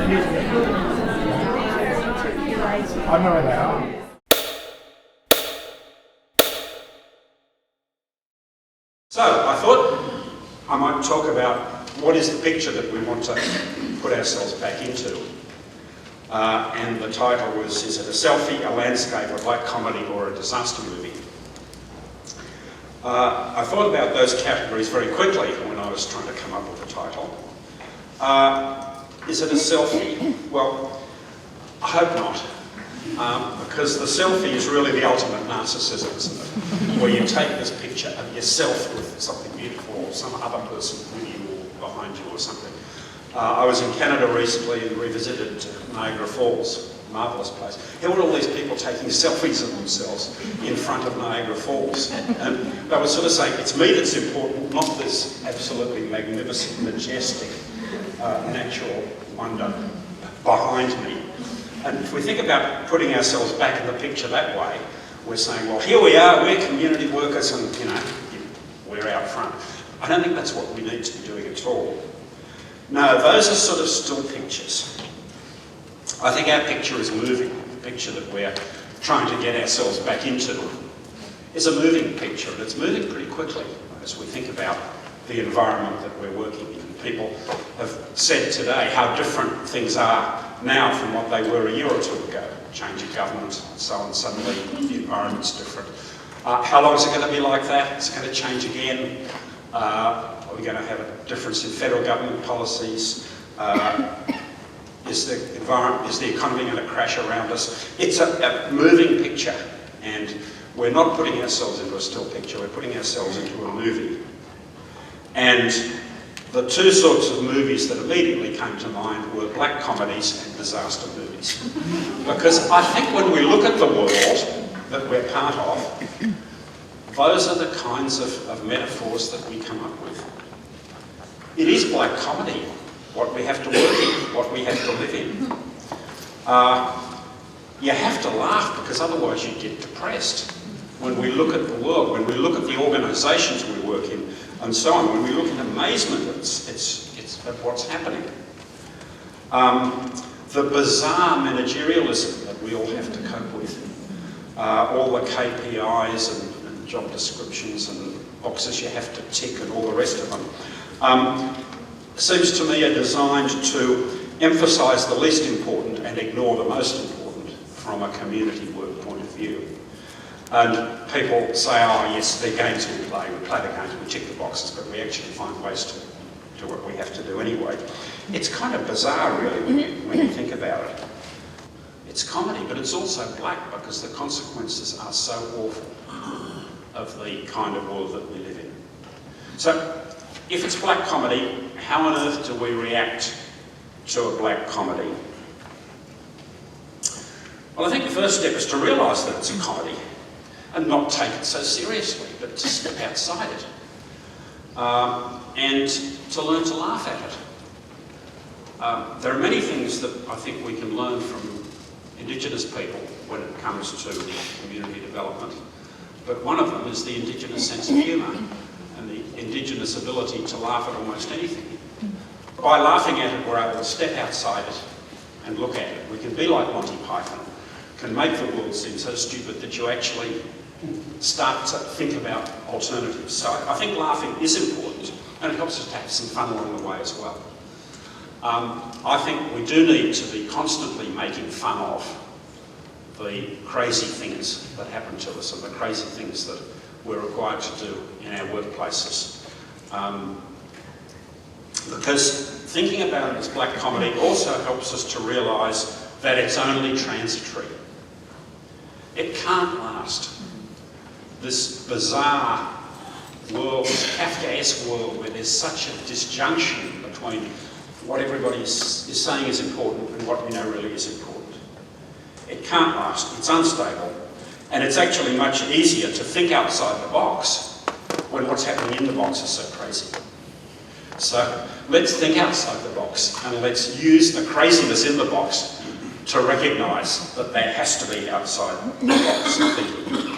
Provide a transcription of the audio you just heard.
I know where they are. So I thought I might talk about what is the picture that we want to put ourselves back into. And the title was, is it a selfie, a landscape, a black comedy or a disaster movie? I thought about those categories very quickly when I was trying to come up with a title. Is it a selfie? Well, I hope not, because the selfie is really the ultimate narcissism, isn't it? Where you take this picture of yourself with something beautiful or some other person with you or behind you or something. I was in Canada recently and revisited Niagara Falls, marvellous place. Here were all these people taking selfies of themselves in front of Niagara Falls. And they were sort of saying, it's me that's important, not this absolutely magnificent, majestic, natural wonder behind me. And if we think about putting ourselves back in the picture that way, we're saying, well, here we are, we're community workers and, you know, we're out front. I don't think that's what we need to be doing at all. No, those are sort of still pictures. I think our picture is moving. The picture that we're trying to get ourselves back into is a moving picture, and it's moving pretty quickly as we think about the environment that we're working in. People have said today how different things are now from what they were a year or two ago. Change of government and so on, suddenly the environment's different. How long is it going to be like that? It's going to change again. Are we going to have a difference in federal government policies? Is the economy going to crash around us? It's a moving picture, and we're not putting ourselves into a still picture, we're putting ourselves into a movie. And the two sorts of movies that immediately came to mind were black comedies and disaster movies. Because I think when we look at the world that we're part of, those are the kinds of metaphors that we come up with. It is black comedy, what we have to work in, what we have to live in. You have to laugh because otherwise you get depressed. When we look at the world, when we look at the organisations we work in, and so on, when we look in amazement at what's happening. The bizarre managerialism that we all have to cope with, all the KPIs and job descriptions and boxes you have to tick and all the rest of them, seems to me are designed to emphasise the least important and ignore the most important from a community work point of view. And people say, oh yes, they're games we play the games, we tick the boxes, but we actually find ways to do what we have to do anyway. It's kind of bizarre really when you think about it. It's comedy, but it's also black because the consequences are so awful of the kind of world that we live in. So, if it's black comedy, how on earth do we react to a black comedy? Well, I think the first step is to realise that it's a comedy and not take it so seriously, but to step outside it and to learn to laugh at it. There are many things that I think we can learn from Indigenous people when it comes to community development, but one of them is the Indigenous sense of humour and the Indigenous ability to laugh at almost anything. By laughing at it, we're able to step outside it and look at it. We can be like Monty Python, can make the world seem so stupid that you actually start to think about alternatives. So I think laughing is important, and it helps us to have some fun along the way as well. I think we do need to be constantly making fun of the crazy things that happen to us and the crazy things that we're required to do in our workplaces. Because thinking about it as black comedy also helps us to realise that it's only transitory. It can't last. This bizarre world, this Kafkaesque world where there's such a disjunction between what everybody is saying is important and what we know really is important. It can't last, it's unstable, and it's actually much easier to think outside the box when what's happening in the box is so crazy. So let's think outside the box and let's use the craziness in the box to recognise that there has to be outside the box thinking.